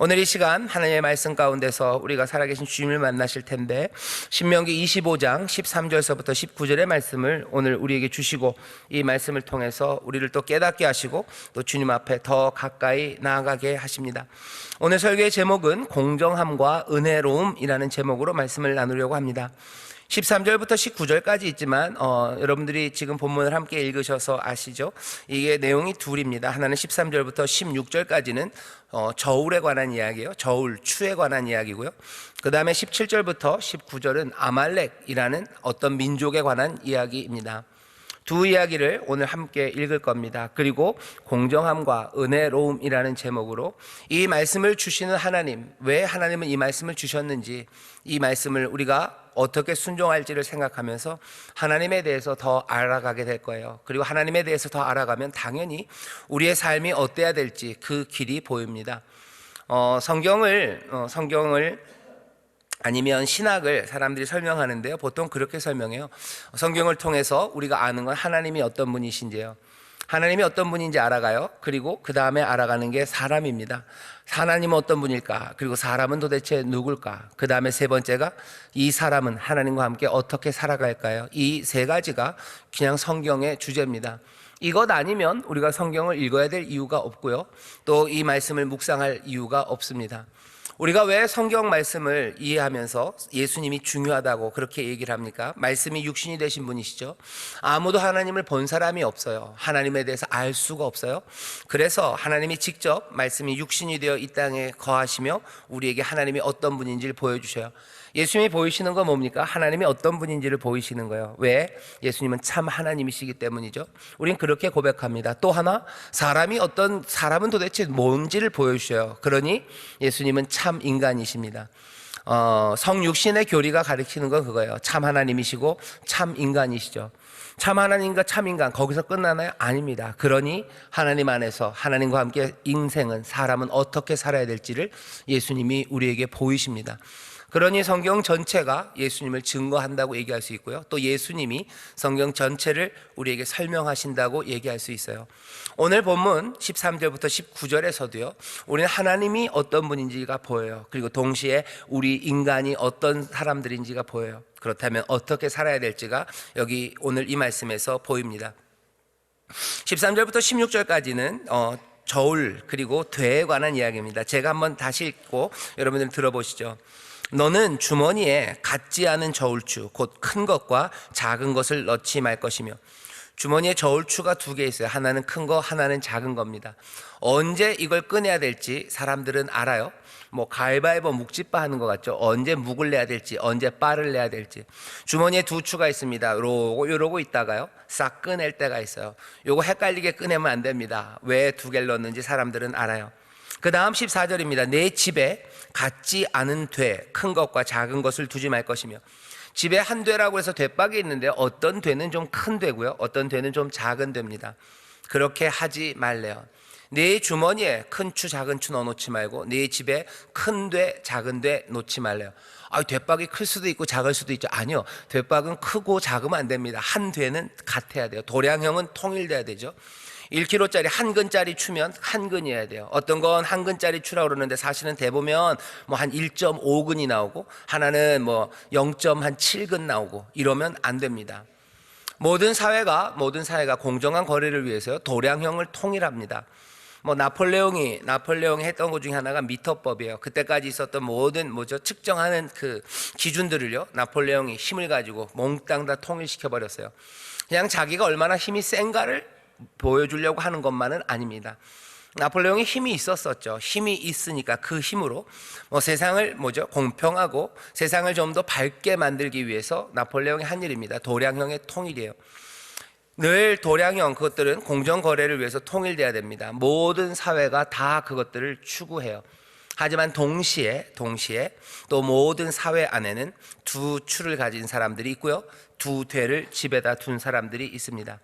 오늘 이 시간 하나님의 말씀 가운데서 우리가 살아계신 주님을 만나실 텐데, 신명기 25장 13절서부터 19절의 말씀을 오늘 우리에게 주시고, 이 말씀을 통해서 우리를 또 깨닫게 하시고 또 주님 앞에 더 가까이 나아가게 하십니다. 오늘 설교의 제목은 공정함과 은혜로움이라는 제목으로 말씀을 나누려고 합니다. 13절부터 19절까지 있지만 여러분들이 지금 본문을 함께 읽으셔서 아시죠? 이게 내용이 둘입니다. 하나는 13절부터 16절까지는 저울에 관한 이야기예요. 저울, 추에 관한 이야기고요. 그 다음에 17절부터 19절은 아말렉이라는 어떤 민족에 관한 이야기입니다. 두 이야기를 오늘 함께 읽을 겁니다. 그리고 공정함과 은혜로움이라는 제목으로 이 말씀을 주시는 하나님, 왜 하나님은 이 말씀을 주셨는지, 이 말씀을 우리가 어떻게 순종할지를 생각하면서 하나님에 대해서 더 알아가게 될 거예요. 그리고 하나님에 대해서 더 알아가면 당연히 우리의 삶이 어때야 될지 그 길이 보입니다. 성경을 아니면 신학을 사람들이 설명하는데요, 보통 그렇게 설명해요. 성경을 통해서 우리가 아는 건 하나님이 어떤 분이신지요. 하나님이 어떤 분인지 알아가요. 그리고 그 다음에 알아가는 게 사람입니다. 하나님은 어떤 분일까? 그리고 사람은 도대체 누굴까? 그 다음에 세 번째가 이 사람은 하나님과 함께 어떻게 살아갈까요? 이 세 가지가 그냥 성경의 주제입니다. 이것 아니면 우리가 성경을 읽어야 될 이유가 없고요, 또 이 말씀을 묵상할 이유가 없습니다. 우리가 왜 성경 말씀을 이해하면서 예수님이 중요하다고 그렇게 얘기를 합니까? 말씀이 육신이 되신 분이시죠. 아무도 하나님을 본 사람이 없어요. 하나님에 대해서 알 수가 없어요. 그래서 하나님이 직접 말씀이 육신이 되어 이 땅에 거하시며 우리에게 하나님이 어떤 분인지를 보여주셔요. 예수님이 보이시는 건 뭡니까? 하나님이 어떤 분인지를 보이시는 거예요. 왜? 예수님은 참 하나님이시기 때문이죠. 우린 그렇게 고백합니다. 또 하나, 사람은 도대체 뭔지를 보여주셔요. 그러니 예수님은 참 인간이십니다. 성육신의 교리가 가르치는 건 그거예요. 참 하나님이시고 참 인간이시죠. 참 하나님과 참 인간, 거기서 끝나나요? 아닙니다. 그러니 하나님 안에서 하나님과 함께 인생은, 사람은 어떻게 살아야 될지를 예수님이 우리에게 보이십니다. 그러니 성경 전체가 예수님을 증거한다고 얘기할 수 있고요, 또 예수님이 성경 전체를 우리에게 설명하신다고 얘기할 수 있어요. 오늘 본문 13절부터 19절에서도요, 우리는 하나님이 어떤 분인지가 보여요. 그리고 동시에 우리 인간이 어떤 사람들인지가 보여요. 그렇다면 어떻게 살아야 될지가 여기 오늘 이 말씀에서 보입니다. 13절부터 16절까지는 저울 그리고 되에 관한 이야기입니다. 제가 한번 다시 읽고 여러분들 들어보시죠. 너는 주머니에 같지 않은 저울추 곧 큰 것과 작은 것을 넣지 말 것이며. 주머니에 저울추가 두 개 있어요. 하나는 큰 거, 하나는 작은 겁니다. 언제 이걸 꺼내야 될지 사람들은 알아요. 가위바위보 묵찌빠 하는 것 같죠. 언제 묵을 내야 될지, 언제 빠를 내야 될지. 주머니에 두 추가 있습니다. 요러고 있다가요, 싹 꺼낼 때가 있어요. 요거 헷갈리게 꺼내면 안 됩니다. 왜 두 개를 넣는지 사람들은 알아요. 그 다음 14절입니다. 내 집에 같지 않은 돼, 큰 것과 작은 것을 두지 말 것이며. 집에 한 되라고 해서 되박이 있는데 어떤 되는 좀 큰 되고요, 어떤 되는 좀 작은 됩니다. 그렇게 하지 말래요. 네 주머니에 큰 추 작은 추 넣어놓지 말고 네 집에 큰 돼 작은 돼 놓지 말래요. 되박이 클 수도 있고 작을 수도 있죠. 아니요, 되박은 크고 작으면 안 됩니다. 한 되는 같아야 돼요. 도량형은 통일돼야 되죠. 1kg짜리 한 근짜리 추면 한 근이어야 돼요. 어떤 건 한 근짜리 추라고 그러는데 사실은 대보면 한 1.5근이 나오고, 하나는 0.7근 나오고, 이러면 안 됩니다. 모든 사회가 공정한 거래를 위해서요, 도량형을 통일합니다. 나폴레옹이 했던 것 중에 하나가 미터법이에요. 그때까지 있었던 모든 측정하는 그 기준들을요, 나폴레옹이 힘을 가지고 몽땅 다 통일시켜 버렸어요. 그냥 자기가 얼마나 힘이 센가를 보여주려고 하는 것만은 아닙니다. 나폴레옹이 힘이 있었었죠. 힘이 있으니까 그 힘으로 세상을 공평하고 세상을 좀 더 밝게 만들기 위해서 나폴레옹이 한 일입니다. 도량형의 통일이에요. 늘 도량형, 그것들은 공정거래를 위해서 통일돼야 됩니다. 모든 사회가 다 그것들을 추구해요. 하지만 동시에 또 모든 사회 안에는 두 추를 가진 사람들이 있고요, 두 되를 집에다 둔 사람들이 있습니다.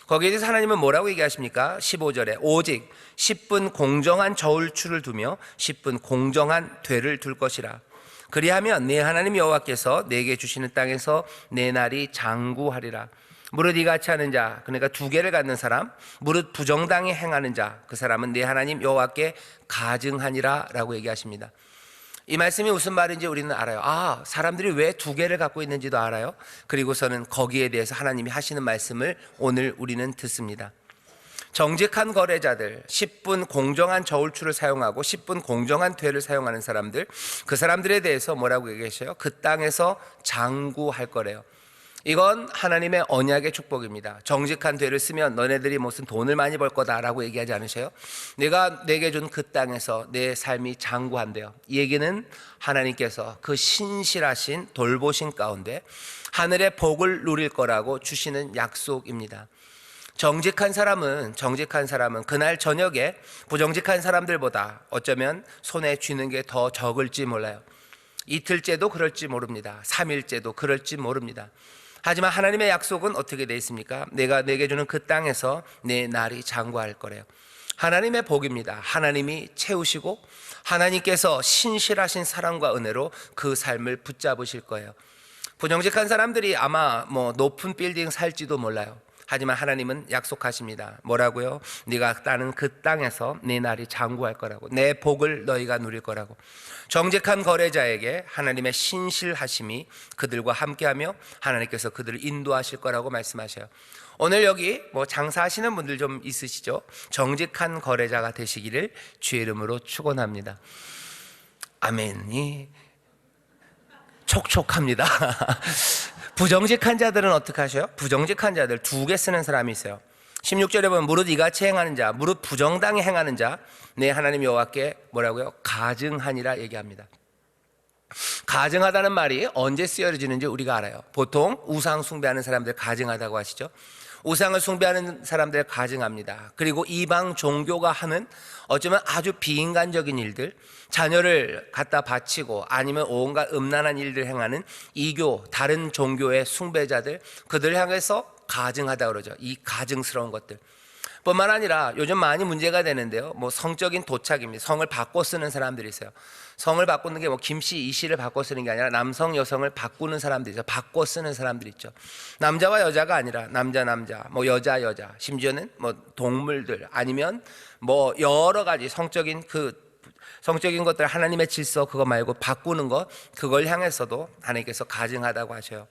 거기에 대해서 하나님은 뭐라고 얘기하십니까? 15절에 오직 10분 공정한 저울추를 두며 10분 공정한 되를 둘 것이라. 그리하면 네 하나님 여호와께서 내게 주시는 땅에서 내 날이 장구하리라. 무릇 이같이 하는 자, 그러니까 두 개를 갖는 사람, 무릇 부정당히 행하는 자, 그 사람은 네 하나님 여호와께 가증하니라 라고 얘기하십니다. 이 말씀이 무슨 말인지 우리는 알아요. 사람들이 왜 두 개를 갖고 있는지도 알아요. 그리고서는 거기에 대해서 하나님이 하시는 말씀을 오늘 우리는 듣습니다. 정직한 거래자들, 10분 공정한 저울추를 사용하고 10분 공정한 퇴를 사용하는 사람들, 그 사람들에 대해서 뭐라고 얘기하셔요? 그 땅에서 장구할 거래요. 이건 하나님의 언약의 축복입니다. 정직한 퇴를 쓰면 너네들이 무슨 돈을 많이 벌 거다라고 얘기하지 않으셔요? 내가 내게 준 그 땅에서 내 삶이 장구한대요. 이 얘기는 하나님께서 그 신실하신 돌보신 가운데 하늘의 복을 누릴 거라고 주시는 약속입니다. 정직한 사람은 그날 저녁에 부정직한 사람들보다 어쩌면 손에 쥐는 게 더 적을지 몰라요. 이틀째도 그럴지 모릅니다. 3일째도 그럴지 모릅니다. 하지만 하나님의 약속은 어떻게 되어 있습니까? 내가 내게 주는 그 땅에서 내 날이 장구할 거래요. 하나님의 복입니다. 하나님이 채우시고 하나님께서 신실하신 사랑과 은혜로 그 삶을 붙잡으실 거예요. 부정직한 사람들이 아마 높은 빌딩 살지도 몰라요. 하지만 하나님은 약속하십니다. 뭐라고요? 네가 따는 그 땅에서 네 날이 장구할 거라고, 내 복을 너희가 누릴 거라고. 정직한 거래자에게 하나님의 신실하심이 그들과 함께하며 하나님께서 그들을 인도하실 거라고 말씀하셔요. 오늘 여기 장사하시는 분들 좀 있으시죠? 정직한 거래자가 되시기를 주의 이름으로 축원합니다. 아멘이 촉촉합니다. 부정직한 자들은 어떻게 하셔요? 부정직한 자들 두 개 쓰는 사람이 있어요. 16절에 보면 무릇 이같이 행하는 자, 무릇 부정당히 행하는 자, 내 하나님 여호와께 뭐라고요? 가증하니라 얘기합니다. 가증하다는 말이 언제 쓰여지는지 우리가 알아요. 보통 우상 숭배하는 사람들 가증하다고 하시죠. 우상을 숭배하는 사람들 가증합니다. 그리고 이방 종교가 하는 어쩌면 아주 비인간적인 일들, 자녀를 갖다 바치고 아니면 온갖 음란한 일들 행하는 이교, 다른 종교의 숭배자들, 그들 향해서 가증하다 그러죠. 이 가증스러운 것들 뿐만 아니라 요즘 많이 문제가 되는데요, 성적인 도착입니다. 성을 바꿔 쓰는 사람들이 있어요. 성을 바꾸는 게 김씨, 이씨를 바꿔 쓰는 게 아니라 남성, 여성을 바꾸는 사람들이 있어요. 바꿔 쓰는 사람들이 있죠. 남자와 여자가 아니라 남자, 여자, 심지어는 동물들 아니면 여러 가지 성적인 것들, 하나님의 질서 그거 말고 바꾸는 것, 그걸 향해서도 하나님께서 가증하다고 하셔요.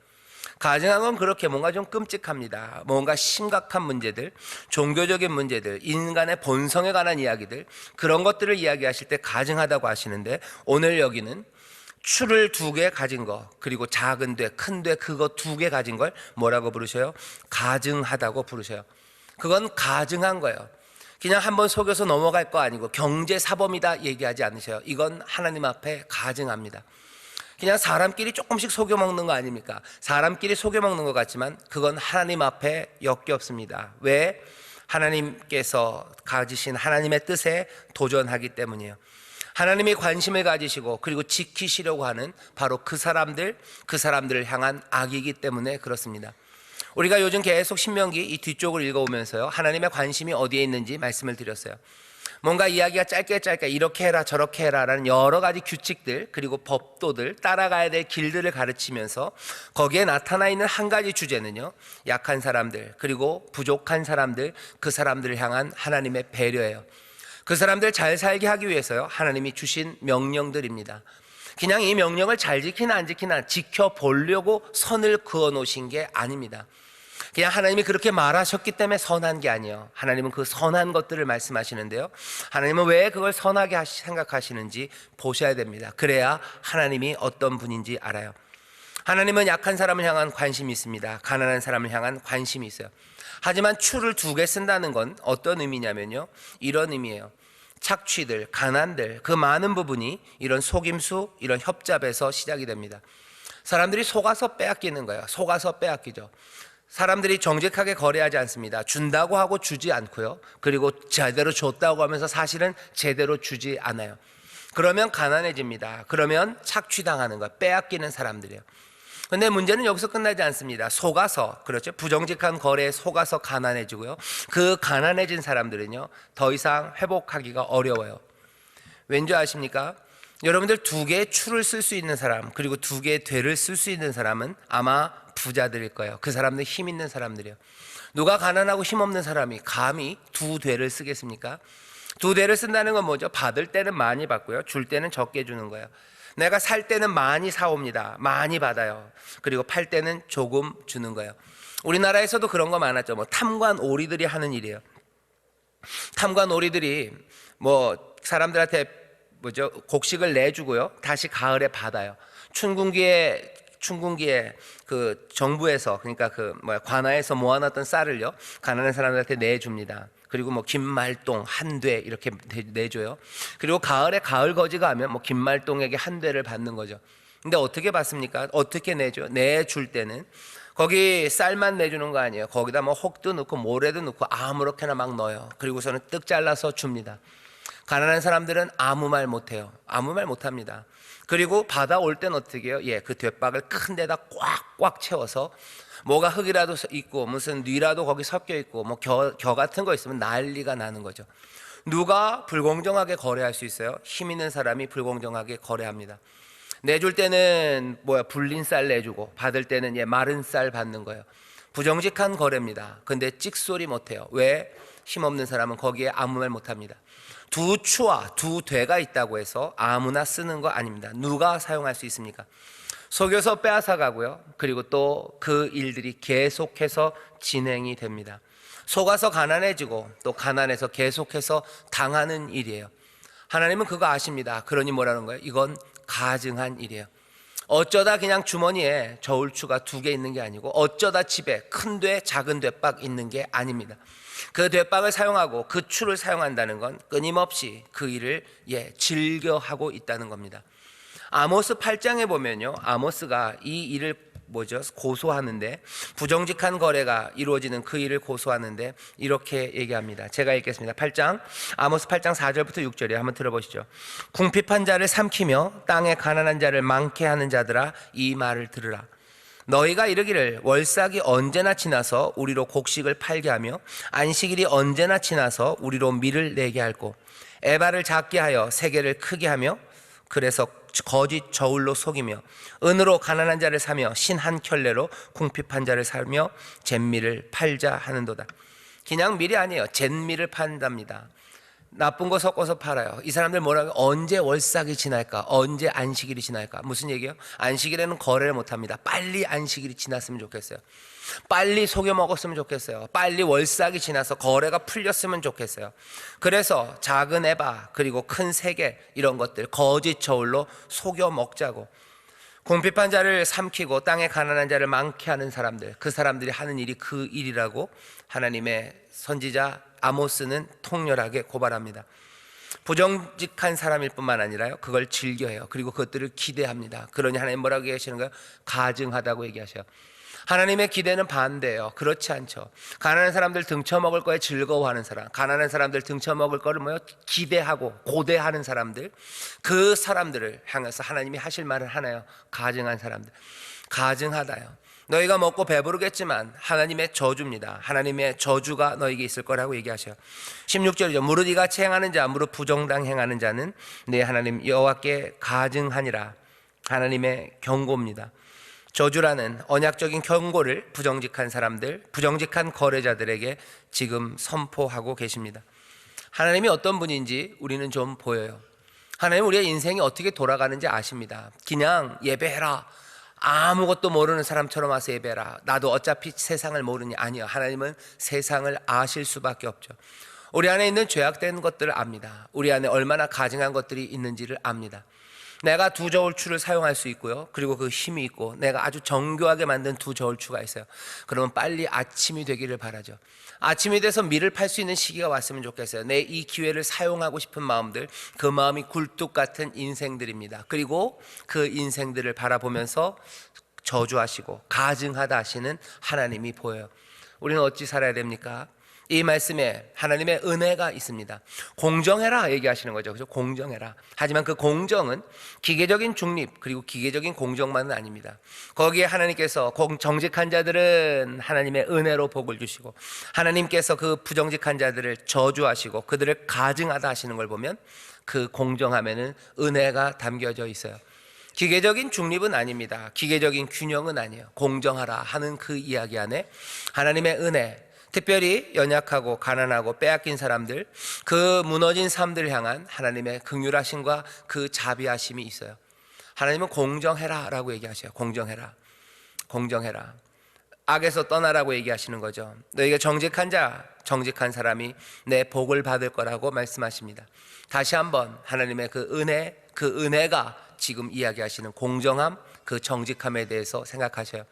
가증한 건 그렇게 뭔가 좀 끔찍합니다. 뭔가 심각한 문제들, 종교적인 문제들, 인간의 본성에 관한 이야기들, 그런 것들을 이야기하실 때 가증하다고 하시는데, 오늘 여기는 추를 두 개 가진 거, 그리고 작은 돼, 큰 돼, 그거 두 개 가진 걸 뭐라고 부르셔요? 가증하다고 부르셔요. 그건 가증한 거예요. 그냥 한번 속여서 넘어갈 거 아니고 경제사범이다 얘기하지 않으셔요. 이건 하나님 앞에 가증합니다. 그냥 사람끼리 조금씩 속여먹는 거 아닙니까? 사람끼리 속여먹는 것 같지만 그건 하나님 앞에 역겹습니다. 왜? 하나님께서 가지신 하나님의 뜻에 도전하기 때문이에요. 하나님이 관심을 가지시고 그리고 지키시려고 하는 바로 그 사람들을 향한 악이기 때문에 그렇습니다. 우리가 요즘 계속 신명기 이 뒤쪽을 읽어오면서요, 하나님의 관심이 어디에 있는지 말씀을 드렸어요. 뭔가 이야기가 짧게 이렇게 해라 저렇게 해라 라는 여러 가지 규칙들, 그리고 법도들, 따라가야 될 길들을 가르치면서 거기에 나타나 있는 한 가지 주제는요, 약한 사람들 그리고 부족한 사람들, 그 사람들을 향한 하나님의 배려예요. 그 사람들 잘 살게 하기 위해서요, 하나님이 주신 명령들입니다. 그냥 이 명령을 잘 지키나 안 지키나 지켜보려고 선을 그어 놓으신 게 아닙니다. 그냥 하나님이 그렇게 말하셨기 때문에 선한 게 아니에요. 하나님은 그 선한 것들을 말씀하시는데요, 하나님은 왜 그걸 선하게 생각하시는지 보셔야 됩니다. 그래야 하나님이 어떤 분인지 알아요. 하나님은 약한 사람을 향한 관심이 있습니다. 가난한 사람을 향한 관심이 있어요. 하지만 추를 두 개 쓴다는 건 어떤 의미냐면요, 이런 의미예요. 착취들, 가난들, 그 많은 부분이 이런 속임수, 이런 협잡에서 시작이 됩니다. 사람들이 속아서 빼앗기는 거예요. 속아서 빼앗기죠. 사람들이 정직하게 거래하지 않습니다. 준다고 하고 주지 않고요, 그리고 제대로 줬다고 하면서 사실은 제대로 주지 않아요. 그러면 가난해집니다. 그러면 착취당하는 거예요. 빼앗기는 사람들이에요. 근데 문제는 여기서 끝나지 않습니다. 속아서, 그렇죠, 부정직한 거래에 속아서 가난해지고요, 그 가난해진 사람들은요 더 이상 회복하기가 어려워요. 왠지 아십니까? 여러분들 두 개의 추를 쓸 수 있는 사람, 그리고 두 개의 되를 쓸 수 있는 사람은 아마 부자들일 거예요. 그 사람들 힘 있는 사람들이요. 누가 가난하고 힘없는 사람이 감히 두 되를 쓰겠습니까? 두 대를 쓴다는 건 뭐죠? 받을 때는 많이 받고요, 줄 때는 적게 주는 거예요. 내가 살 때는 많이 사옵니다, 많이 받아요. 그리고 팔 때는 조금 주는 거예요. 우리나라에서도 그런 거 많았죠. 뭐 탐관 오리들이 하는 일이에요. 탐관 오리들이 뭐 사람들한테 뭐죠, 곡식을 내주고요, 다시 가을에 받아요. 춘궁기에 그 정부에서, 그러니까 그 관아에서 모아놨던 쌀을요, 가난한 사람들한테 내줍니다. 그리고 뭐 김말동 한 돼 이렇게 내줘요. 그리고 가을에 가을 거지가 하면 뭐 김말동에게 한 돼를 받는 거죠. 근데 어떻게 받습니까? 어떻게 내죠? 내줄 때는 거기 쌀만 내주는 거 아니에요. 거기다 뭐 혹도 넣고 모래도 넣고 아무렇게나 막 넣어요. 그리고서는 떡 잘라서 줍니다. 가난한 사람들은 아무 말 못해요. 아무 말 못합니다. 그리고 받아올 땐 어떻게 해요? 그 됐박을 큰 데다 꽉꽉 채워서 뭐가 흙이라도 있고 무슨 뉘라도 거기 섞여 있고 뭐 겨 같은 거 있으면 난리가 나는 거죠. 누가 불공정하게 거래할 수 있어요? 힘 있는 사람이 불공정하게 거래합니다. 내줄 때는 불린 쌀 내주고, 받을 때는 마른 쌀 받는 거예요. 부정직한 거래입니다. 근데 찍소리 못해요. 왜? 힘없는 사람은 거기에 아무 말 못합니다. 두 추와 두 되가 있다고 해서 아무나 쓰는 거 아닙니다. 누가 사용할 수 있습니까? 속여서 빼앗아 가고요, 그리고 또 그 일들이 계속해서 진행이 됩니다. 속아서 가난해지고 또 가난해서 계속해서 당하는 일이에요. 하나님은 그거 아십니다. 그러니 뭐라는 거예요? 이건 가증한 일이에요. 어쩌다 그냥 주머니에 저울추가 두 개 있는 게 아니고, 어쩌다 집에 큰 돼 작은 되박 있는 게 아닙니다. 그 되박을 사용하고 그 추를 사용한다는 건 끊임없이 그 일을 즐겨하고 있다는 겁니다. 아모스 8장에 보면요, 아모스가 이 일을 고소하는데, 부정직한 거래가 이루어지는 그 일을 고소하는데 이렇게 얘기합니다. 제가 읽겠습니다. 아모스 8장 4절부터 6절에 한번 들어보시죠. 궁핍한 자를 삼키며 땅에 가난한 자를 많게 하는 자들아, 이 말을 들으라. 너희가 이르기를 월삭이 언제나 지나서 우리로 곡식을 팔게 하며 안식일이 언제나 지나서 우리로 밀을 내게 할꼬, 에바를 작게 하여 세계를 크게 하며 그래서 거짓 저울로 속이며 은으로 가난한 자를 사며 신 한 켤레로 궁핍한 자를 사며 잿밀을 팔자 하는도다. 그냥 밀이 아니에요. 잿밀을 판답니다. 나쁜 거 섞어서 팔아요. 이 사람들 뭐라고? 언제 월삭이 지날까? 언제 안식일이 지날까? 무슨 얘기예요? 안식일에는 거래를 못합니다. 빨리 안식일이 지났으면 좋겠어요. 빨리 속여 먹었으면 좋겠어요. 빨리 월삭이 지나서 거래가 풀렸으면 좋겠어요. 그래서 작은 에바 그리고 큰 세계, 이런 것들 거짓 저울로 속여 먹자고, 궁핍한 자를 삼키고 땅에 가난한 자를 많게 하는 사람들, 그 사람들이 하는 일이 그 일이라고 하나님의 선지자 아모스는 통렬하게 고발합니다. 부정직한 사람일 뿐만 아니라요, 그걸 즐겨해요. 그리고 그것들을 기대합니다. 그러니 하나님 뭐라고 얘기하시는 거예요? 가증하다고 얘기하셔요. 하나님의 기대는 반대예요. 그렇지 않죠. 가난한 사람들 등쳐먹을 거에 즐거워하는 사람, 가난한 사람들 등쳐먹을 거를 기대하고 고대하는 사람들, 그 사람들을 향해서 하나님이 하실 말을 하나요? 가증한 사람들. 가증하다요. 너희가 먹고 배부르겠지만 하나님의 저주입니다. 하나님의 저주가 너희에게 있을 거라고 얘기하셔요. 16절이죠. 무릇 이같이 행하는 자, 무릇 부정당 행하는 자는 내 하나님 여호와께 가증하니라. 하나님의 경고입니다. 저주라는 언약적인 경고를 부정직한 사람들, 부정직한 거래자들에게 지금 선포하고 계십니다. 하나님이 어떤 분인지 우리는 좀 보여요. 하나님은 우리의 인생이 어떻게 돌아가는지 아십니다. 그냥 예배해라, 아무것도 모르는 사람처럼 와서 예배해라, 나도 어차피 세상을 모르니, 아니요. 하나님은 세상을 아실 수밖에 없죠. 우리 안에 있는 죄악된 것들을 압니다. 우리 안에 얼마나 가증한 것들이 있는지를 압니다. 내가 두 저울추를 사용할 수 있고요, 그리고 그 힘이 있고 내가 아주 정교하게 만든 두 저울추가 있어요. 그러면 빨리 아침이 되기를 바라죠. 아침이 돼서 밀을 팔 수 있는 시기가 왔으면 좋겠어요. 내 이 기회를 사용하고 싶은 마음들, 그 마음이 굴뚝 같은 인생들입니다. 그리고 그 인생들을 바라보면서 저주하시고 가증하다 하시는 하나님이 보여요. 우리는 어찌 살아야 됩니까? 이 말씀에 하나님의 은혜가 있습니다. 공정해라 얘기하시는 거죠. 그죠? 공정해라. 하지만 그 공정은 기계적인 중립 그리고 기계적인 공정만은 아닙니다. 거기에 하나님께서 정직한 자들은 하나님의 은혜로 복을 주시고, 하나님께서 그 부정직한 자들을 저주하시고 그들을 가증하다 하시는 걸 보면 그 공정함에는 은혜가 담겨져 있어요. 기계적인 중립은 아닙니다. 기계적인 균형은 아니에요. 공정하라 하는 그 이야기 안에 하나님의 은혜, 특별히 연약하고 가난하고 빼앗긴 사람들, 그 무너진 삶들을 향한 하나님의 긍휼하심과 그 자비하심이 있어요. 하나님은 공정해라 라고 얘기하셔요. 공정해라. 공정해라. 악에서 떠나라고 얘기하시는 거죠. 너희가 정직한 자, 정직한 사람이 내 복을 받을 거라고 말씀하십니다. 다시 한번 하나님의 그 은혜, 그 은혜가 지금 이야기하시는 공정함, 그 정직함에 대해서 생각하셔요.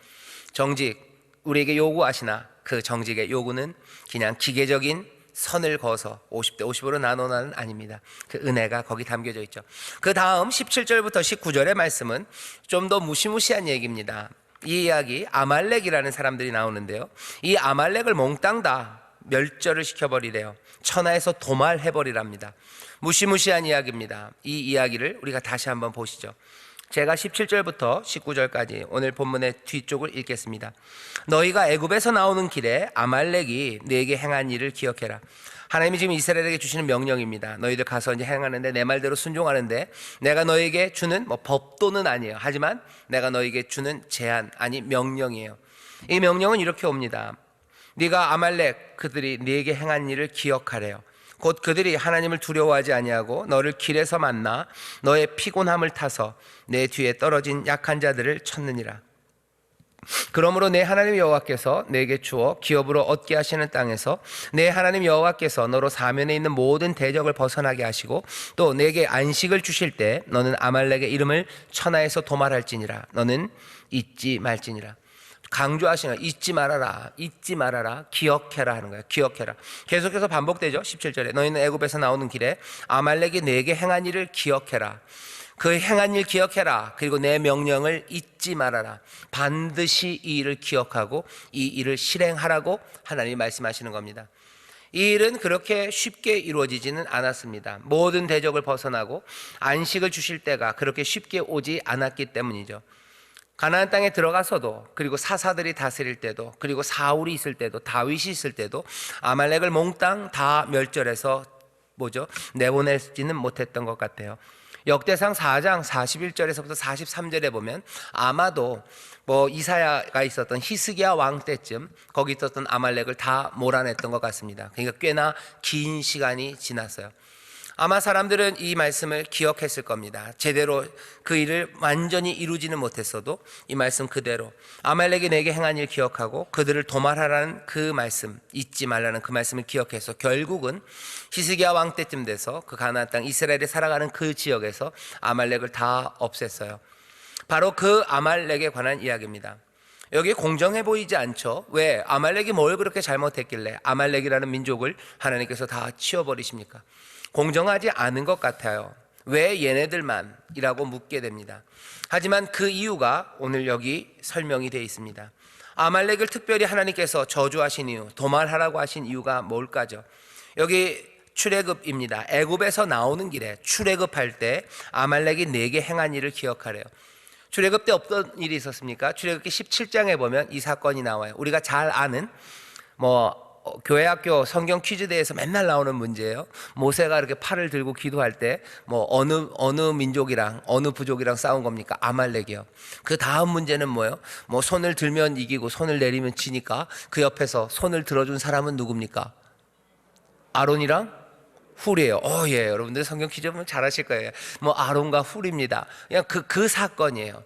정직, 우리에게 요구하시나 그 정직의 요구는 그냥 기계적인 선을 거서 50대 50으로 나누는 아닙니다. 그 은혜가 거기 담겨져 있죠. 그 다음 17절부터 19절의 말씀은 좀 더 무시무시한 얘기입니다. 이 이야기 아말렉이라는 사람들이 나오는데요, 이 아말렉을 몽땅 다 멸절을 시켜버리래요. 천하에서 도말해버리랍니다. 무시무시한 이야기입니다. 이 이야기를 우리가 다시 한번 보시죠. 제가 17절부터 19절까지 오늘 본문의 뒤쪽을 읽겠습니다. 너희가 애굽에서 나오는 길에 아말렉이 네게 행한 일을 기억해라. 하나님이 지금 이스라엘에게 주시는 명령입니다. 너희들 가서 이제 행하는데 내 말대로 순종하는데 내가 너에게 주는 법도는 아니에요. 하지만 내가 너에게 주는 제안, 아니 명령이에요. 이 명령은 이렇게 옵니다. 네가 아말렉 그들이 네게 행한 일을 기억하래요. 곧 그들이 하나님을 두려워하지 아니하고 너를 길에서 만나 너의 피곤함을 타서 내 뒤에 떨어진 약한 자들을 쳤느니라. 그러므로 내 하나님 여호와께서 내게 주어 기업으로 얻게 하시는 땅에서 내 하나님 여호와께서 너로 사면에 있는 모든 대적을 벗어나게 하시고 또 내게 안식을 주실 때 너는 아말렉의 이름을 천하에서 도말할지니라. 너는 잊지 말지니라. 강조하시는 거예요. 잊지 말아라, 잊지 말아라, 기억해라 하는 거예요. 기억해라. 계속해서 반복되죠. 17절에 너희는 애굽에서 나오는 길에 아말렉이 내게 행한 일을 기억해라. 그 행한 일 기억해라. 그리고 내 명령을 잊지 말아라. 반드시 이 일을 기억하고 이 일을 실행하라고 하나님이 말씀하시는 겁니다. 이 일은 그렇게 쉽게 이루어지지는 않았습니다. 모든 대적을 벗어나고 안식을 주실 때가 그렇게 쉽게 오지 않았기 때문이죠. 가나안 땅에 들어가서도, 그리고 사사들이 다스릴 때도, 그리고 사울이 있을 때도, 다윗이 있을 때도 아말렉을 몽땅 다 멸절해서 내보내지는 못했던 것 같아요. 역대상 4장 41절에서부터 43절에 보면 아마도 이사야가 있었던 히스기야 왕 때쯤 거기 있었던 아말렉을 다 몰아냈던 것 같습니다. 그러니까 꽤나 긴 시간이 지났어요. 아마 사람들은 이 말씀을 기억했을 겁니다. 제대로 그 일을 완전히 이루지는 못했어도 이 말씀 그대로 아말렉이 내게 행한 일 기억하고 그들을 도말하라는 그 말씀, 잊지 말라는 그 말씀을 기억해서 결국은 히스기야 왕 때쯤 돼서 그 가나안 땅 이스라엘이 살아가는 그 지역에서 아말렉을 다 없앴어요. 바로 그 아말렉에 관한 이야기입니다. 여기 공정해 보이지 않죠? 왜? 아말렉이 뭘 그렇게 잘못했길래 아말렉이라는 민족을 하나님께서 다 치워버리십니까? 공정하지 않은 것 같아요. 왜 얘네들만이라고 묻게 됩니다. 하지만 그 이유가 오늘 여기 설명이 되어 있습니다. 아말렉을 특별히 하나님께서 저주하신 이유, 도말하라고 하신 이유가 뭘까죠? 여기 출애굽입니다. 애굽에서 나오는 길에 출애굽할 때 아말렉이 네게 행한 일을 기억하래요. 출애굽 때 어떤 일이 있었습니까? 출애굽기 17장에 보면 이 사건이 나와요. 우리가 잘 아는 교회학교 성경 퀴즈대에서 맨날 나오는 문제예요. 모세가 이렇게 팔을 들고 기도할 때 어느 민족이랑 어느 부족이랑 싸운 겁니까? 아말렉이요. 그 다음 문제는 뭐예요? 손을 들면 이기고 손을 내리면 지니까 그 옆에서 손을 들어준 사람은 누굽니까? 아론이랑 훌이에요. 예, 여러분들 성경 퀴즈 보면 잘하실 거예요. 아론과 훌입니다. 그냥 그 사건이에요.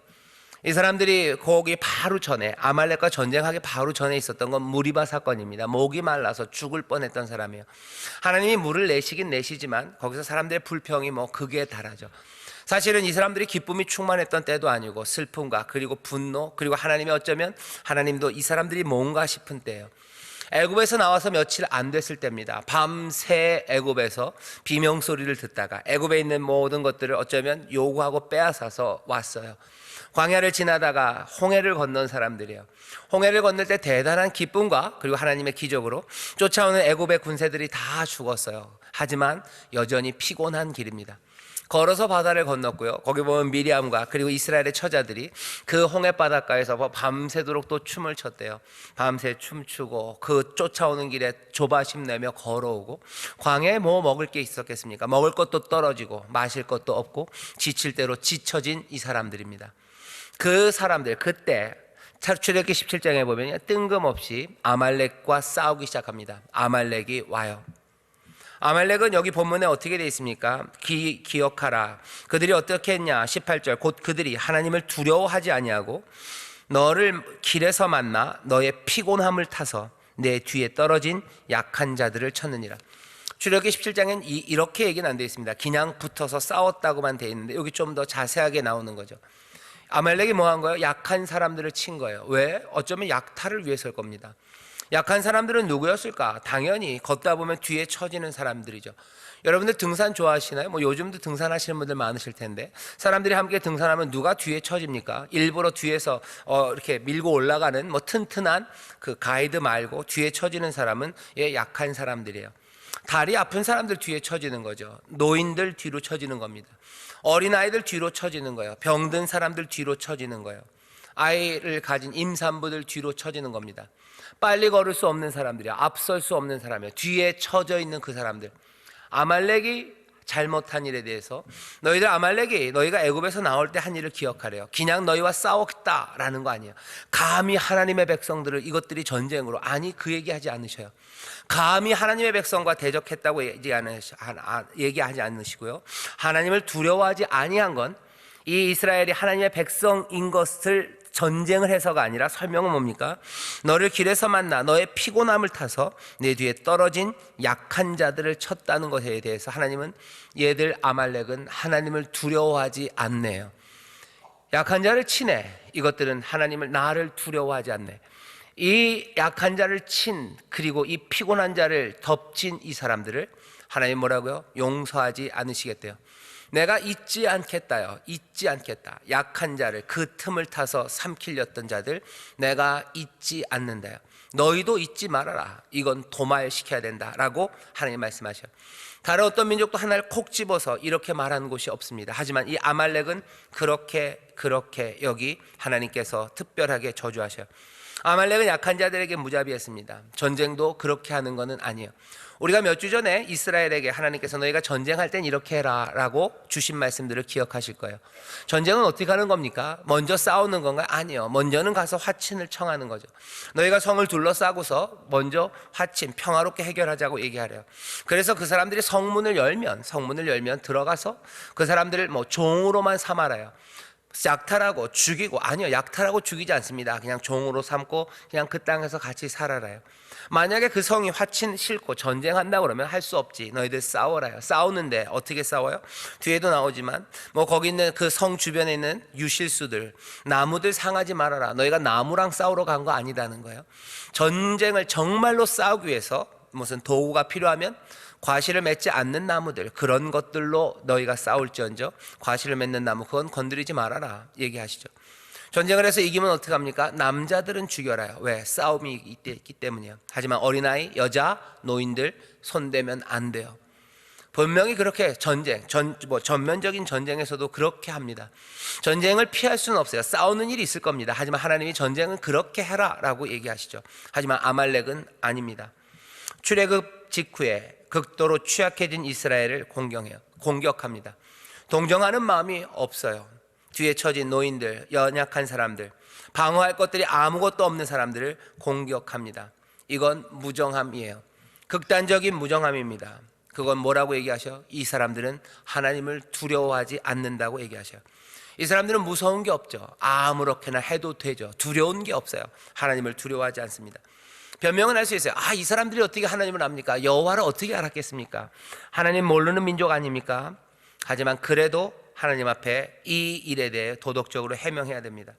이 사람들이 거기 바로 전에 아말렉과 전쟁하기 바로 전에 있었던 건 무리바 사건입니다. 목이 말라서 죽을 뻔했던 사람이에요. 하나님이 물을 내시긴 내시지만 거기서 사람들의 불평이 극에 달하죠. 사실은 이 사람들이 기쁨이 충만했던 때도 아니고 슬픔과 그리고 분노, 그리고 하나님이 어쩌면 하나님도 이 사람들이 뭔가 싶은 때예요. 애굽에서 나와서 며칠 안 됐을 때입니다. 밤새 애굽에서 비명소리를 듣다가 애굽에 있는 모든 것들을 어쩌면 요구하고 빼앗아서 왔어요. 광야를 지나다가 홍해를 건넌 사람들이에요. 홍해를 건널 때 대단한 기쁨과 그리고 하나님의 기적으로 쫓아오는 애굽의 군세들이 다 죽었어요. 하지만 여전히 피곤한 길입니다. 걸어서 바다를 건넜고요. 거기 보면 미리암과 그리고 이스라엘의 처자들이 그 홍해 바닷가에서 밤새도록 또 춤을 췄대요. 밤새 춤추고 그 쫓아오는 길에 조바심 내며 걸어오고, 광야에 뭐 먹을 게 있었겠습니까? 먹을 것도 떨어지고 마실 것도 없고 지칠 대로 지쳐진 이 사람들입니다. 그 사람들, 그때 출애굽기 17장에 보면 뜬금없이 아말렉과 싸우기 시작합니다. 아말렉이 와요. 아말렉은 여기 본문에 어떻게 되어 있습니까? 기억하라. 그들이 어떻게 했냐? 18절, 곧 그들이 하나님을 두려워하지 아니하고 너를 길에서 만나 너의 피곤함을 타서 내 뒤에 떨어진 약한 자들을 쳤느니라. 출애굽기 17장엔 이렇게 얘기는 안 되어 있습니다. 그냥 붙어서 싸웠다고만 되어 있는데 여기 좀 더 자세하게 나오는 거죠. 아말렉이 뭐 한 거예요? 약한 사람들을 친 거예요. 왜? 어쩌면 약탈을 위해서일 겁니다. 약한 사람들은 누구였을까? 당연히 걷다 보면 뒤에 처지는 사람들이죠. 여러분들 등산 좋아하시나요? 뭐 요즘도 등산하시는 분들 많으실 텐데, 사람들이 함께 등산하면 누가 뒤에 처집니까? 일부러 뒤에서 이렇게 밀고 올라가는 뭐 튼튼한 그 가이드 말고 뒤에 처지는 사람은 약한 사람들이에요. 다리 아픈 사람들 뒤에 처지는 거죠. 노인들 뒤로 처지는 겁니다. 어린아이들 뒤로 처지는 거예요. 병든 사람들 뒤로 처지는 거예요. 아이를 가진 임산부들 뒤로 처지는 겁니다. 빨리 걸을 수 없는 사람들이야. 앞설 수 없는 사람이야. 뒤에 처져 있는 그 사람들. 아말렉이 잘못한 일에 대해서 너희들 아말렉이 너희가 애굽에서 나올 때 한 일을 기억하래요. 그냥 너희와 싸웠다라는 거 아니에요. 감히 하나님의 백성들을 이것들이 전쟁으로, 아니 그 얘기하지 않으셔요. 감히 하나님의 백성과 대적했다고 얘기하지 않으시고요. 하나님을 두려워하지 아니한 건 이 이스라엘이 하나님의 백성인 것을 전쟁을 해서가 아니라 설명은 뭡니까? 너를 길에서 만나 너의 피곤함을 타서 내 뒤에 떨어진 약한 자들을 쳤다는 것에 대해서 하나님은 얘들 아말렉은 하나님을 두려워하지 않네요. 약한 자를 치네. 이것들은 하나님을, 나를 두려워하지 않네. 이 약한 자를 친, 그리고 이 피곤한 자를 덮친 이 사람들을 하나님 뭐라고요? 용서하지 않으시겠대요. 내가 잊지 않겠다요. 잊지 않겠다. 약한 자를, 그 틈을 타서 삼키렸던 자들 내가 잊지 않는다요. 너희도 잊지 말아라. 이건 도말시켜야 된다라고 하나님 말씀하셔요. 다른 어떤 민족도 하나를 콕 집어서 이렇게 말하는 곳이 없습니다. 하지만 이 아말렉은 그렇게 여기 하나님께서 특별하게 저주하셔요. 아말렉은 약한 자들에게 무자비했습니다. 전쟁도 그렇게 하는 것은 아니에요. 우리가 몇 주 전에 이스라엘에게 하나님께서 너희가 전쟁할 땐 이렇게 해라 라고 주신 말씀들을 기억하실 거예요. 전쟁은 어떻게 하는 겁니까? 먼저 싸우는 건가요? 아니요. 먼저는 가서 화친을 청하는 거죠. 너희가 성을 둘러싸고서 먼저 화친, 평화롭게 해결하자고 얘기하래요. 그래서 그 사람들이 성문을 열면 들어가서 그 사람들을 뭐 종으로만 삼아라요. 약탈하고 죽이고, 아니요, 약탈하고 죽이지 않습니다. 그냥 종으로 삼고 그냥 그 땅에서 같이 살아라요. 만약에 그 성이 화친 싫고 전쟁한다 그러면 할 수 없지. 너희들 싸워라요. 싸우는데 어떻게 싸워요? 뒤에도 나오지만 뭐 거기 있는 그 성 주변에 있는 유실수들, 나무들 상하지 말아라. 너희가 나무랑 싸우러 간 거 아니다는 거예요. 전쟁을 정말로 싸우기 위해서 무슨 도구가 필요하면 과실을 맺지 않는 나무들, 그런 것들로 너희가 싸울지언정 과실을 맺는 나무 그건 건드리지 말아라 얘기하시죠. 전쟁을 해서 이기면 어떡합니까? 남자들은 죽여라요. 왜? 싸움이 있기 때문이에요. 하지만 어린아이, 여자, 노인들 손대면 안 돼요. 분명히 그렇게 전면적인 전쟁에서도 그렇게 합니다. 전쟁을 피할 수는 없어요. 싸우는 일이 있을 겁니다. 하지만 하나님이 전쟁은 그렇게 해라 라고 얘기하시죠. 하지만 아말렉은 아닙니다. 출애굽 직후에 극도로 취약해진 이스라엘을 공격합니다. 동정하는 마음이 없어요. 뒤에 처진 노인들, 연약한 사람들, 방어할 것들이 아무것도 없는 사람들을 공격합니다. 이건 무정함이에요. 극단적인 무정함입니다. 그건 뭐라고 얘기하셔? 이 사람들은 하나님을 두려워하지 않는다고 얘기하셔요. 이 사람들은 무서운 게 없죠. 아무렇게나 해도 되죠. 두려운 게 없어요. 하나님을 두려워하지 않습니다. 변명은 할 수 있어요. 이 사람들이 어떻게 하나님을 압니까? 여호와를 어떻게 알았겠습니까? 하나님 모르는 민족 아닙니까? 하지만 그래도 하나님 앞에 이 일에 대해 도덕적으로 해명해야 됩니다.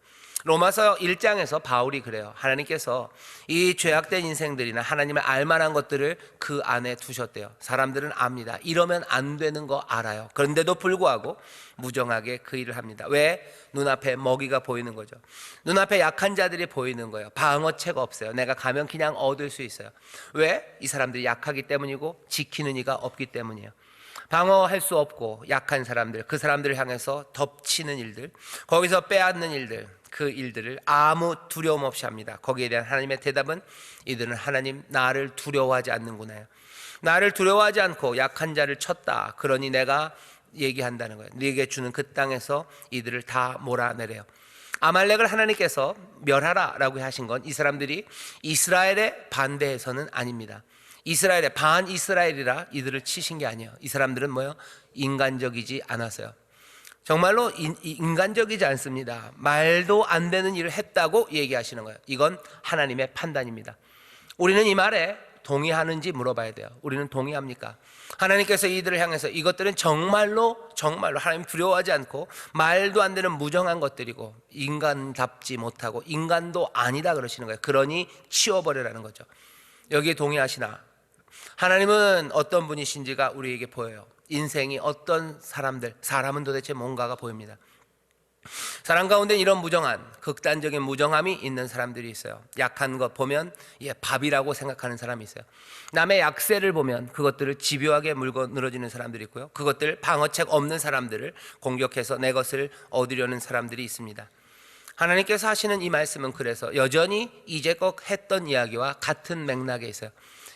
로마서 1장에서 바울이 그래요. 하나님께서 이 죄악된 인생들이나 하나님을 알만한 것들을 그 안에 두셨대요. 사람들은 압니다. 이러면 안 되는 거 알아요. 그런데도 불구하고 무정하게 그 일을 합니다. 왜? 눈앞에 먹이가 보이는 거죠. 눈앞에 약한 자들이 보이는 거예요. 방어체가 없어요. 내가 가면 그냥 얻을 수 있어요. 왜? 이 사람들이 약하기 때문이고 지키는 이가 없기 때문이에요. 방어할 수 없고 약한 사람들, 그 사람들을 향해서 덮치는 일들, 거기서 빼앗는 일들, 그 일들을 아무 두려움 없이 합니다. 거기에 대한 하나님의 대답은 이들은 하나님 나를 두려워하지 않는구나요. 나를 두려워하지 않고 약한 자를 쳤다. 그러니 내가 얘기한다는 거예요. 네게 주는 그 땅에서 이들을 다 몰아내래요. 아말렉을 하나님께서 멸하라 라고 하신 건 이 사람들이 이스라엘에 반대해서는 아닙니다. 이스라엘에 반이스라엘이라 이들을 치신 게 아니에요. 이 사람들은 뭐예요? 인간적이지 않았어요. 정말로 인간적이지 않습니다. 말도 안 되는 일을 했다고 얘기하시는 거예요. 이건 하나님의 판단입니다. 우리는 이 말에 동의하는지 물어봐야 돼요. 우리는 동의합니까? 하나님께서 이들을 향해서 이것들은 정말로 하나님 두려워하지 않고 말도 안 되는 무정한 것들이고 인간답지 못하고 인간도 아니다 그러시는 거예요. 그러니 치워버리라는 거죠. 여기에 동의하시나? 하나님은 어떤 분이신지가 우리에게 보여요. 인생이 어떤 사람은 도대체 뭔가가 보입니다. 사람 가운데 이런 무정한 극단적인 무정함이 있는 사람들이 있어요. 약한 것 보면 밥이라고 생각하는 사람이 있어요. 남의 약세를 보면 그것들을 집요하게 물고 늘어지는 사람들이 있고요. 그것들 방어책 없는 사람들을 공격해서 내 것을 얻으려는 사람들이 있습니다. 하나님께서 하시는 이 말씀은 그래서 여전히 이제껏 했던 이야기와 같은 맥락에 있어요.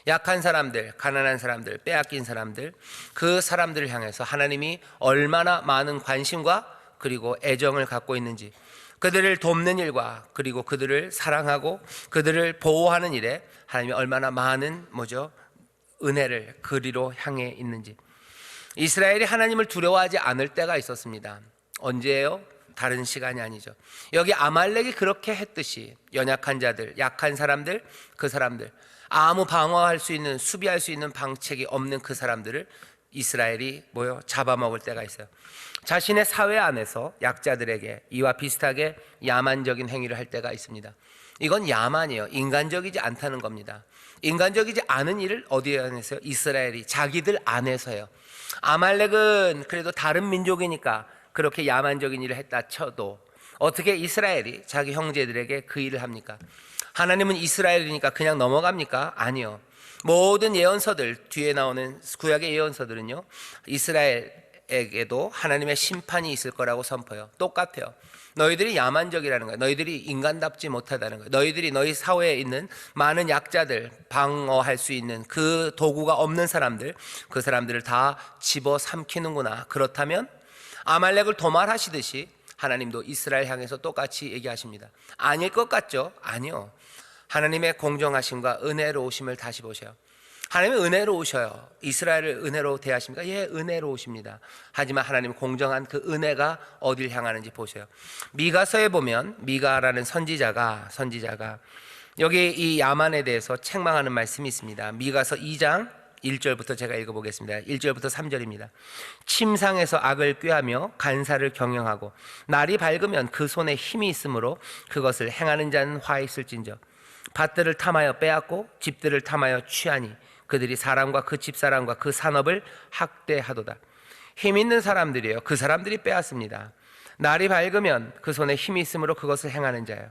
약한 사람들, 가난한 사람들, 빼앗긴 사람들, 그 사람들을 향해서 하나님이 얼마나 많은 관심과 그리고 애정을 갖고 있는지, 그들을 돕는 일과 그리고 그들을 사랑하고 그들을 보호하는 일에 하나님이 얼마나 많은 은혜를 그리로 향해 있는지. 이스라엘이 하나님을 두려워하지 않을 때가 있었습니다. 언제예요? 다른 시간이 아니죠. 여기 아말렉이 그렇게 했듯이 연약한 자들, 약한 사람들, 그 사람들, 아무 방어할 수 있는, 수비할 수 있는 방책이 없는 그 사람들을 이스라엘이 잡아먹을 때가 있어요. 자신의 사회 안에서 약자들에게 이와 비슷하게 야만적인 행위를 할 때가 있습니다. 이건 야만이에요. 인간적이지 않다는 겁니다. 인간적이지 않은 일을 어디에 안에서요? 이스라엘이 자기들 안에서요. 아말렉은 그래도 다른 민족이니까 그렇게 야만적인 일을 했다 쳐도 어떻게 이스라엘이 자기 형제들에게 그 일을 합니까? 하나님은 이스라엘이니까 그냥 넘어갑니까? 아니요. 모든 예언서들, 뒤에 나오는 구약의 예언서들은요, 이스라엘에게도 하나님의 심판이 있을 거라고 선포해요. 똑같아요. 너희들이 야만적이라는 거예요. 너희들이 인간답지 못하다는 거예요. 너희들이 너희 사회에 있는 많은 약자들, 방어할 수 있는 그 도구가 없는 사람들, 그 사람들을 다 집어삼키는구나. 그렇다면 아말렉을 도말하시듯이 하나님도 이스라엘 향해서 똑같이 얘기하십니다. 아닐 것 같죠? 아니요. 하나님의 공정하심과 은혜로우심을 다시 보세요. 하나님은 은혜로우셔요. 이스라엘을 은혜로 대하십니까? 예, 은혜로우십니다. 하지만 하나님은 공정한 그 은혜가 어딜 향하는지 보세요. 미가서에 보면 미가라는 선지자가 여기 이 야만에 대해서 책망하는 말씀이 있습니다. 미가서 2장 1절부터 제가 읽어보겠습니다. 1절부터 3절입니다. 침상에서 악을 꾀하며 간사를 경영하고 날이 밝으면 그 손에 힘이 있으므로 그것을 행하는 자는 화 있을진저 밭들을 탐하여 빼앗고 집들을 탐하여 취하니 그들이 사람과 그 집사람과 그 산업을 학대하도다. 힘 있는 사람들이에요. 그 사람들이 빼앗습니다. 날이 밝으면 그 손에 힘이 있으므로 그것을 행하는 자예요.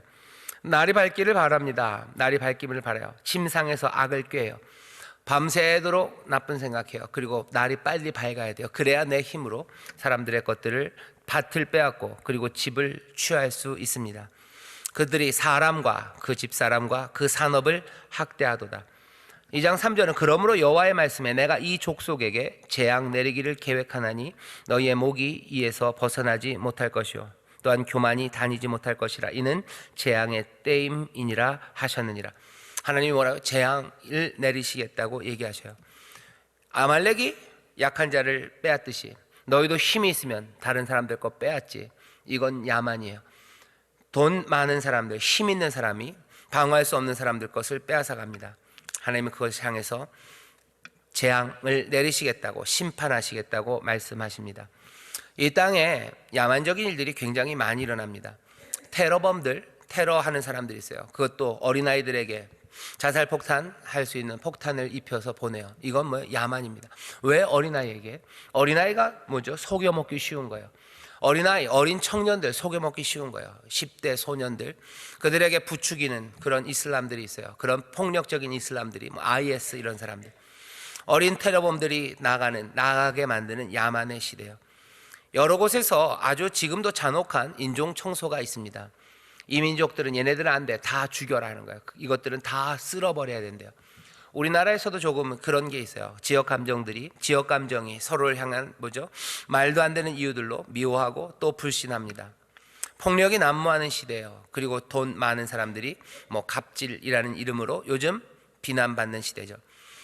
날이 밝기를 바랍니다. 날이 밝기를 바라요. 침상에서 악을 꾀해요. 밤새도록 나쁜 생각해요. 그리고 날이 빨리 밝아야 돼요. 그래야 내 힘으로 사람들의 것들을 밭을 빼앗고 그리고 집을 취할 수 있습니다. 그들이 사람과 그 집사람과 그 산업을 학대하도다. 2장 3절은 그러므로 여호와의 말씀에 내가 이 족속에게 재앙 내리기를 계획하나니 너희의 목이 이에서 벗어나지 못할 것이요 또한 교만이 다니지 못할 것이라. 이는 재앙의 때임이니라 하셨느니라. 하나님이 뭐라고? 재앙을 내리시겠다고 얘기하셔요. 아말렉이 약한 자를 빼앗듯이 너희도 힘이 있으면 다른 사람들 거 빼앗지. 이건 야만이에요. 돈 많은 사람들, 힘 있는 사람이 방어할 수 없는 사람들 것을 빼앗아 갑니다. 하나님은 그것을 향해서 재앙을 내리시겠다고, 심판하시겠다고 말씀하십니다. 이 땅에 야만적인 일들이 굉장히 많이 일어납니다. 테러범들, 테러하는 사람들이 있어요. 그것도 어린아이들에게 자살폭탄 할 수 있는 폭탄을 입혀서 보내요. 이건 야만입니다. 왜 어린아이에게? 어린아이가 속여먹기 쉬운 거예요. 어린아이, 어린 청년들 속여먹기 쉬운 거예요. 10대 소년들, 그들에게 부추기는 그런 이슬람들이 있어요. 그런 폭력적인 이슬람들이 IS 이런 사람들. 어린 테러범들이 나가게 만드는 야만의 시대예요. 여러 곳에서 아주 지금도 잔혹한 인종 청소가 있습니다. 이 민족들은 얘네들은 안 돼, 다 죽여라 하는 거예요. 이것들은 다 쓸어버려야 된대요. 우리나라에서도 조금 그런 게 있어요. 지역 감정이 서로를 향한 말도 안 되는 이유들로 미워하고 또 불신합니다. 폭력이 난무하는 시대예요. 그리고 돈 많은 사람들이 갑질이라는 이름으로 요즘 비난받는 시대죠.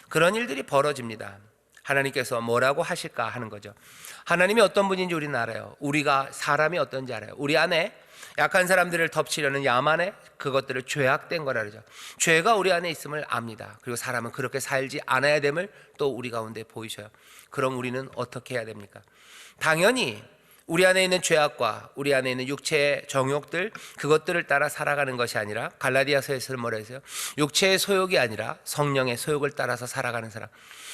그런 일들이 벌어집니다. 하나님께서 뭐라고 하실까 하는 거죠. 하나님이 어떤 분인지 우리는 알아요. 우리가 사람이 어떤지 알아요. 우리 안에 약한 사람들을 덮치려는 야만의 그것들을 죄악된 거라 그러죠. 죄가 우리 안에 있음을 압니다. 그리고 사람은 그렇게 살지 않아야 됨을 또 우리 가운데 보이셔요. 그럼 우리는 어떻게 해야 됩니까? 당연히 우리 안에 있는 죄악과 우리 안에 있는 육체의 정욕들, 그것들을 따라 살아가는 것이 아니라, 갈라디아서에서는 뭐라 했어요? 육체의 소욕이 아니라 성령의 소욕을 따라서 살아가는 사람,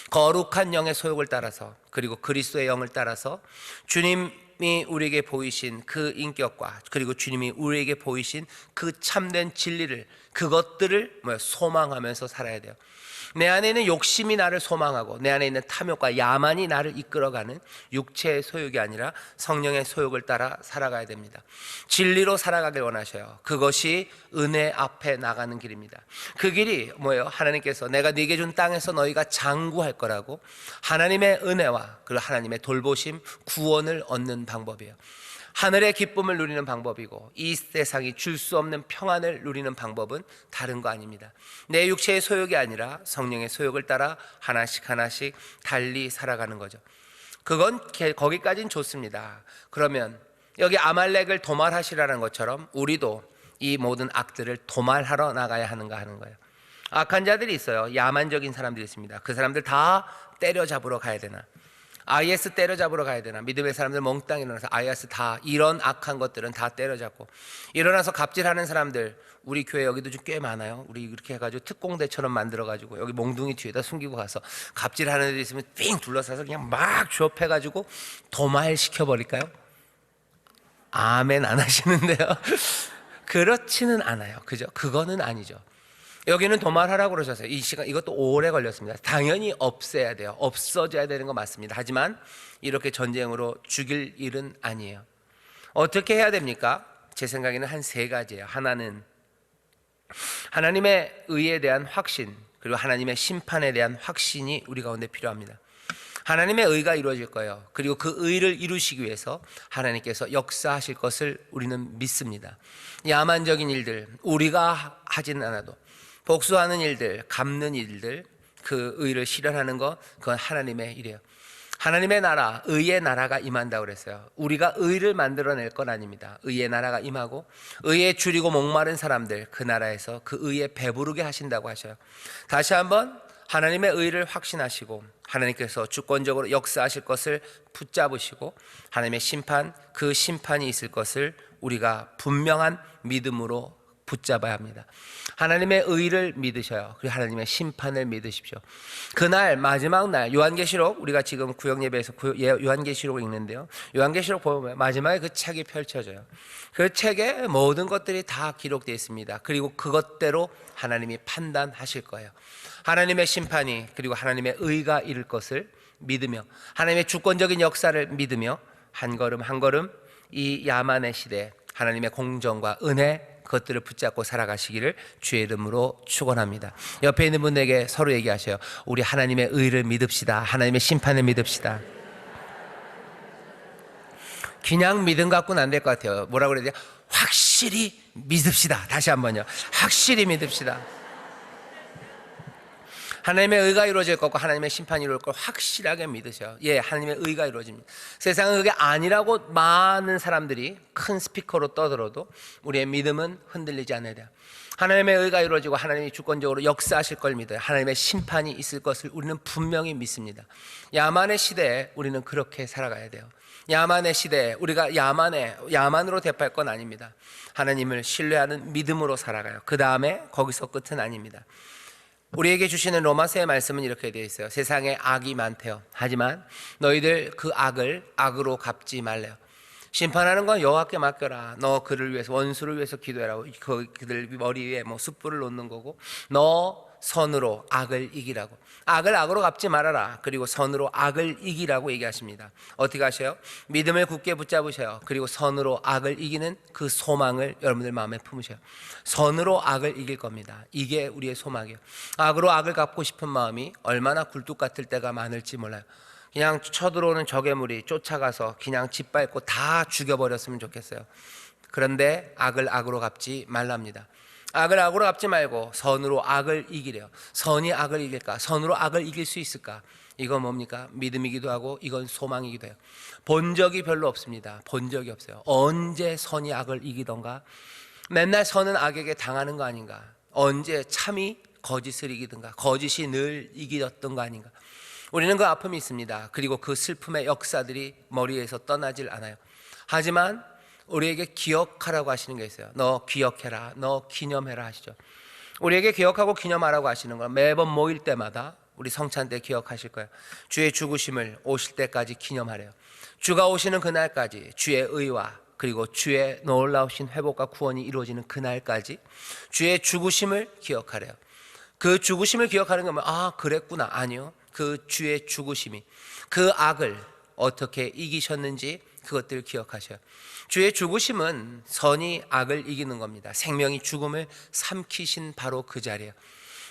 거룩한 영의 소욕을 따라서, 그리고 그리스도의 영을 따라서 주님이 우리에게 보이신 그 인격과, 그리고 주님이 우리에게 보이신 그 참된 진리를, 그것들을 소망하면서 살아야 돼요. 내 안에 있는 욕심이 나를 소망하고 내 안에 있는 탐욕과 야만이 나를 이끌어가는 육체의 소욕이 아니라 성령의 소욕을 따라 살아가야 됩니다. 진리로 살아가길 원하셔요. 그것이 은혜 앞에 나가는 길입니다. 그 길이 뭐예요? 하나님께서 내가 네게 준 땅에서 너희가 장구할 거라고, 하나님의 은혜와 그리고 하나님의 돌보심, 구원을 얻는 방법이에요. 하늘의 기쁨을 누리는 방법이고 이 세상이 줄 수 없는 평안을 누리는 방법은 다른 거 아닙니다. 내 육체의 소욕이 아니라 성령의 소욕을 따라 하나씩 달리 살아가는 거죠. 그건 거기까지는 좋습니다. 그러면 여기 아말렉을 도말하시라는 것처럼 우리도 이 모든 악들을 도말하러 나가야 하는가 하는 거예요. 악한 자들이 있어요. 야만적인 사람들이 있습니다. 그 사람들 다 때려잡으러 가야 되나? IS 때려잡으러 가야 되나? 믿음의 사람들 몽땅 일어나서 IS 다, 이런 악한 것들은 다 때려잡고, 일어나서 갑질하는 사람들, 우리 교회 여기도 좀 꽤 많아요. 우리 이렇게 해가지고 특공대처럼 만들어가지고 여기 몽둥이 뒤에다 숨기고 가서 갑질하는 애들 있으면 삥 둘러싸서 그냥 막 조업해가지고 도마일시켜버릴까요? 아멘 안 하시는데요. 그렇지는 않아요. 그죠? 그거는 아니죠. 여기는 도말하라고 그러셨어요. 이 시간, 이것도 오래 걸렸습니다. 당연히 없애야 돼요. 없어져야 되는 거 맞습니다. 하지만 이렇게 전쟁으로 죽일 일은 아니에요. 어떻게 해야 됩니까? 제 생각에는 한 세 가지예요. 하나는 하나님의 의에 대한 확신, 그리고 하나님의 심판에 대한 확신이 우리 가운데 필요합니다. 하나님의 의가 이루어질 거예요. 그리고 그 의를 이루시기 위해서 하나님께서 역사하실 것을 우리는 믿습니다. 야만적인 일들, 우리가 하지는 않아도 복수하는 일들, 갚는 일들, 그 의를 실현하는 것, 그건 하나님의 일이에요. 하나님의 나라, 의의 나라가 임한다고 그랬어요. 우리가 의를 만들어낼 건 아닙니다. 의의 나라가 임하고 의에 줄이고 목마른 사람들, 그 나라에서 그 의에 배부르게 하신다고 하셔요. 다시 한번 하나님의 의를 확신하시고 하나님께서 주권적으로 역사하실 것을 붙잡으시고 하나님의 심판, 그 심판이 있을 것을 우리가 분명한 믿음으로 붙잡아야 합니다. 하나님의 의를 믿으셔요. 그리고 하나님의 심판을 믿으십시오. 그날 마지막 날, 요한계시록, 우리가 지금 구역예배에서 요한계시록을 읽는데요, 요한계시록 보면 마지막에 그 책이 펼쳐져요. 그 책에 모든 것들이 다 기록되어 있습니다. 그리고 그것대로 하나님이 판단하실 거예요. 하나님의 심판이, 그리고 하나님의 의가 이룰 것을 믿으며 하나님의 주권적인 역사를 믿으며 한 걸음 한 걸음 이 야만의 시대에 하나님의 공정과 은혜, 그것들을 붙잡고 살아가시기를 주의 이름으로 축원합니다. 옆에 있는 분에게 서로 얘기하셔요. 우리 하나님의 의를 믿읍시다. 하나님의 심판을 믿읍시다. 그냥 믿음 갖고는 안 될 것 같아요. 뭐라고 그래야 돼요? 확실히 믿읍시다. 다시 한번요. 확실히 믿읍시다. 하나님의 의가 이루어질 것과 하나님의 심판이 이루어질 걸 확실하게 믿으셔요. 예, 하나님의 의가 이루어집니다. 세상은 그게 아니라고 많은 사람들이 큰 스피커로 떠들어도 우리의 믿음은 흔들리지 않아야 돼요. 하나님의 의가 이루어지고 하나님이 주권적으로 역사하실 걸 믿어요. 하나님의 심판이 있을 것을 우리는 분명히 믿습니다. 야만의 시대에 우리는 그렇게 살아가야 돼요. 야만의 시대에 우리가 야만으로 대파할 건 아닙니다. 하나님을 신뢰하는 믿음으로 살아가요. 그 다음에 거기서 끝은 아닙니다. 우리에게 주시는 로마서의 말씀은 이렇게 되어 있어요. 세상에 악이 많대요. 하지만 너희들 그 악을 악으로 갚지 말래요. 심판하는 건 여호와께 맡겨라. 너 그를 위해서, 원수를 위해서 기도해라. 그들 머리 위에 숯불을 놓는 거고, 너 선으로 악을 이기라고. 악을 악으로 갚지 말아라. 그리고 선으로 악을 이기라고 얘기하십니다. 어떻게 하셔요? 믿음을 굳게 붙잡으셔요. 그리고 선으로 악을 이기는 그 소망을 여러분들 마음에 품으셔요. 선으로 악을 이길 겁니다. 이게 우리의 소망이에요. 악으로 악을 갚고 싶은 마음이 얼마나 굴뚝 같을 때가 많을지 몰라요. 그냥 쳐들어오는 적의 무리 쫓아가서 그냥 짓밟고 다 죽여버렸으면 좋겠어요. 그런데 악을 악으로 갚지 말랍니다. 악을 악으로 갚지 말고 선으로 악을 이기래요. 선이 악을 이길까? 선으로 악을 이길 수 있을까? 이건 뭡니까? 믿음이기도 하고 이건 소망이기도 해요. 본 적이 별로 없습니다. 본 적이 없어요. 언제 선이 악을 이기던가? 맨날 선은 악에게 당하는 거 아닌가? 언제 참이 거짓을 이기든가? 거짓이 늘 이기던 거 아닌가? 우리는 그 아픔이 있습니다. 그리고 그 슬픔의 역사들이 머리에서 떠나질 않아요. 하지만 우리에게 기억하라고 하시는 게 있어요. 너 기억해라, 너 기념해라 하시죠. 우리에게 기억하고 기념하라고 하시는 건 매번 모일 때마다 우리 성찬 때 기억하실 거예요. 주의 죽으심을 오실 때까지 기념하래요. 주가 오시는 그날까지 주의 의와 그리고 주의 놀라우신 회복과 구원이 이루어지는 그날까지 주의 죽으심을 기억하래요. 그 죽으심을 기억하는 거면 아 그랬구나. 아니요. 그 주의 죽으심이 그 악을 어떻게 이기셨는지 그것들을 기억하셔요. 주의 죽으심은 선이 악을 이기는 겁니다. 생명이 죽음을 삼키신 바로 그 자리예요.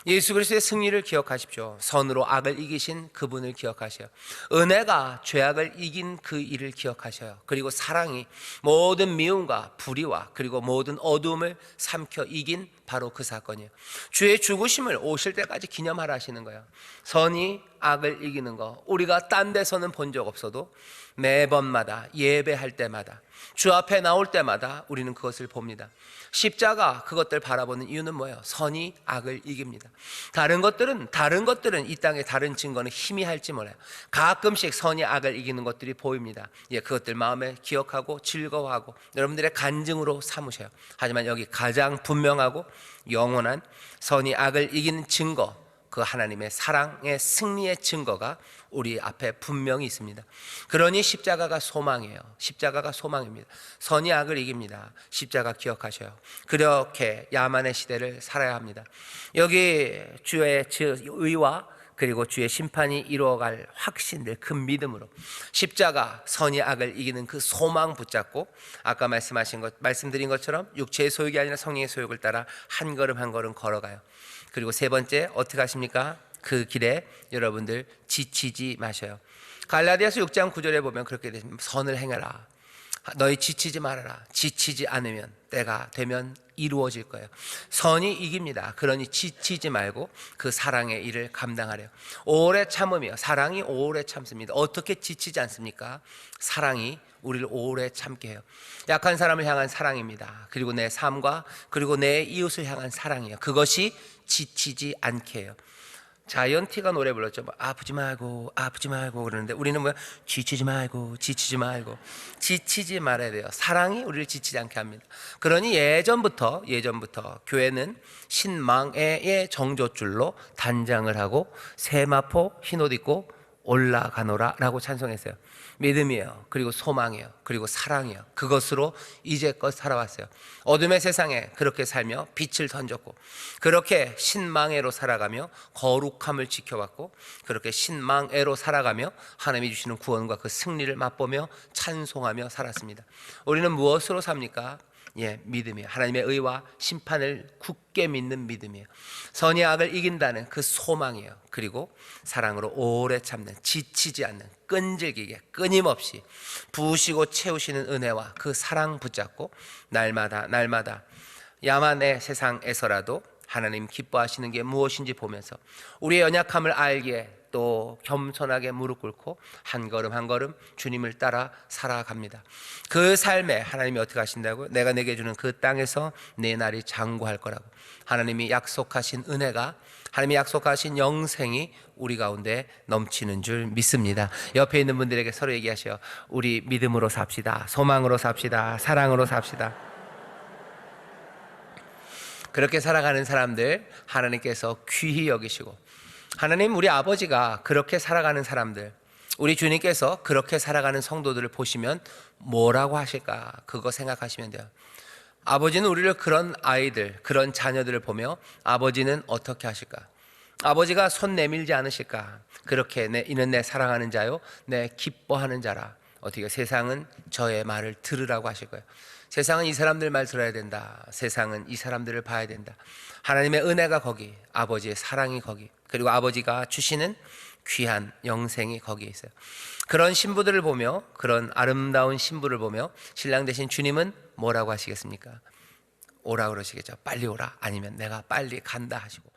예수 그리스도의 승리를 기억하십시오. 선으로 악을 이기신 그분을 기억하셔요. 은혜가 죄악을 이긴 그 일을 기억하셔요. 그리고 사랑이 모든 미움과 불의와 그리고 모든 어두움을 삼켜 이긴 바로 그 사건이에요. 주의 죽으심을 오실 때까지 기념하라 하시는 거예요. 선이 악을 이기는 거 우리가 딴 데서는 본 적 없어도 매번마다 예배할 때마다 주 앞에 나올 때마다 우리는 그것을 봅니다. 십자가 그것들 바라보는 이유는 뭐예요? 선이 악을 이깁니다. 다른 것들은 이 땅의 다른 증거는 희미할지 몰라요. 가끔씩 선이 악을 이기는 것들이 보입니다. 예, 그것들 마음에 기억하고 즐거워하고 여러분들의 간증으로 삼으셔요. 하지만 여기 가장 분명하고 영원한 선이 악을 이기는 증거, 그 하나님의 사랑의 승리의 증거가 우리 앞에 분명히 있습니다. 그러니 십자가가 소망이에요. 십자가가 소망입니다. 선이 악을 이깁니다. 십자가 기억하셔요. 그렇게 야만의 시대를 살아야 합니다. 여기 주의 의와 그리고 주의 심판이 이루어갈 확신들, 그 믿음으로 십자가 선이 악을 이기는 그 소망 붙잡고 아까 말씀드린 것처럼 육체의 소욕이 아니라 성령의 소욕을 따라 한 걸음 한 걸음 걸어가요. 그리고 세 번째 어떻게 하십니까? 그 길에 여러분들 지치지 마셔요. 갈라디아서 6장 9절에 보면 그렇게 되십니다. 선을 행해라. 너희 지치지 말아라. 지치지 않으면 때가 되면 이루어질 거예요. 선이 이깁니다. 그러니 지치지 말고 그 사랑의 일을 감당하래요. 오래 참으며 사랑이 오래 참습니다. 어떻게 지치지 않습니까? 사랑이 우리를 오래 참게 해요. 약한 사람을 향한 사랑입니다. 그리고 내 삶과 그리고 내 이웃을 향한 사랑이에요. 그것이 지치지 않게 해요. 자이언티가 노래 불렀죠. 아프지 말고 그러는데 우리는 뭐야? 지치지 말고 지치지 말아야 돼요. 사랑이 우리를 지치지 않게 합니다. 그러니 예전부터 교회는 신망의 정조줄로 단장을 하고 세마포 흰옷 입고 올라가노라 라고 찬송했어요. 믿음이에요. 그리고 소망이에요. 그리고 사랑이에요. 그것으로 이제껏 살아왔어요. 어둠의 세상에 그렇게 살며 빛을 던졌고 그렇게 신망애로 살아가며 거룩함을 지켜왔고 그렇게 신망애로 살아가며 하나님이 주시는 구원과 그 승리를 맛보며 찬송하며 살았습니다. 우리는 무엇으로 삽니까? 예, 믿음이에요. 하나님의 의와 심판을 굳게 믿는 믿음이에요. 선이 악을 이긴다는 그 소망이에요. 그리고 사랑으로 오래 참는, 지치지 않는, 끈질기게 끊임없이 부으시고 채우시는 은혜와 그 사랑 붙잡고 날마다 야만의 세상에서라도 하나님 기뻐하시는 게 무엇인지 보면서 우리의 연약함을 알기에 또 겸손하게 무릎 꿇고 한 걸음 한 걸음 주님을 따라 살아갑니다. 그 삶에 하나님이 어떻게 하신다고요? 내가 내게 주는 그 땅에서 내 날이 장구할 거라고. 하나님이 약속하신 은혜가, 하나님이 약속하신 영생이 우리 가운데 넘치는 줄 믿습니다. 옆에 있는 분들에게 서로 얘기하셔요. 우리 믿음으로 삽시다. 소망으로 삽시다. 사랑으로 삽시다. 그렇게 살아가는 사람들 하나님께서 귀히 여기시고, 하나님 우리 아버지가 그렇게 살아가는 사람들, 우리 주님께서 그렇게 살아가는 성도들을 보시면 뭐라고 하실까? 그거 생각하시면 돼요. 아버지는 우리를 그런 아이들, 그런 자녀들을 보며 아버지는 어떻게 하실까? 아버지가 손 내밀지 않으실까? 그렇게 이는 내 사랑하는 자요 내 기뻐하는 자라. 어떻게 세상은 저의 말을 들으라고 하실 거예요. 세상은 이 사람들 말 들어야 된다. 세상은 이 사람들을 봐야 된다. 하나님의 은혜가 거기, 아버지의 사랑이 거기, 그리고 아버지가 주시는 귀한 영생이 거기에 있어요. 그런 신부들을 보며, 그런 아름다운 신부를 보며 신랑 되신 주님은 뭐라고 하시겠습니까? 오라 그러시겠죠. 빨리 오라, 아니면 내가 빨리 간다 하시고,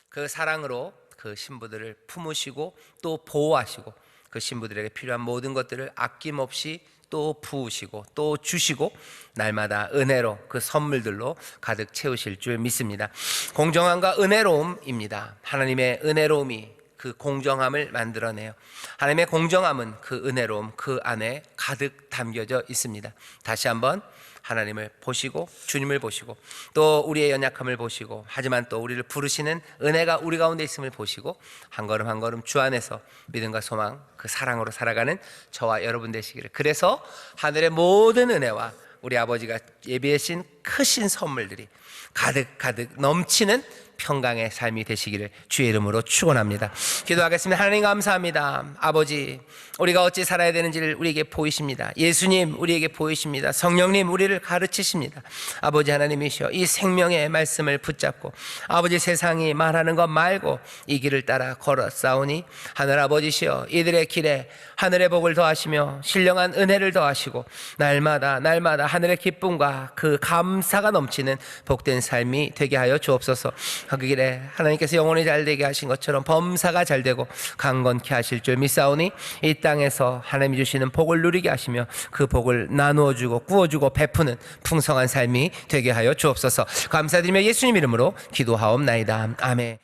그 사랑으로 그 신부들을 품으시고 또 보호하시고 그 신부들에게 필요한 모든 것들을 아낌없이 또 부으시고 또 주시고 날마다 은혜로 그 선물들로 가득 채우실 줄 믿습니다. 공정함과 은혜로움입니다. 하나님의 은혜로움이 그 공정함을 만들어내요. 하나님의 공정함은 그 은혜로움 그 안에 가득 담겨져 있습니다. 다시 한번 하나님을 보시고 주님을 보시고 또 우리의 연약함을 보시고, 하지만 또 우리를 부르시는 은혜가 우리 가운데 있음을 보시고 한 걸음 한 걸음 주 안에서 믿음과 소망 그 사랑으로 살아가는 저와 여러분 되시기를, 그래서 하늘의 모든 은혜와 우리 아버지가 예비하신 크신 선물들이 가득 넘치는 평강의 삶이 되시기를 주의 이름으로 축원합니다. 기도하겠습니다. 하나님 감사합니다. 아버지, 우리가 어찌 살아야 되는지를 우리에게 보이십니다. 예수님 우리에게 보이십니다. 성령님 우리를 가르치십니다. 아버지 하나님이시여, 이 생명의 말씀을 붙잡고 아버지 세상이 말하는 것 말고 이 길을 따라 걸어싸우니 하늘 아버지시여, 이들의 길에 하늘의 복을 더하시며 신령한 은혜를 더하시고 날마다 하늘의 기쁨과 그 감사가 넘치는 복된 삶이 되게 하여 주옵소서. 그 길에 하나님께서 영혼이 잘되게 하신 것처럼 범사가 잘되고 강건케 하실 줄 믿사오니 이 땅에서 하나님이 주시는 복을 누리게 하시며 그 복을 나누어주고 구워주고 베푸는 풍성한 삶이 되게 하여 주옵소서. 감사드리며 예수님 이름으로 기도하옵나이다. 아멘.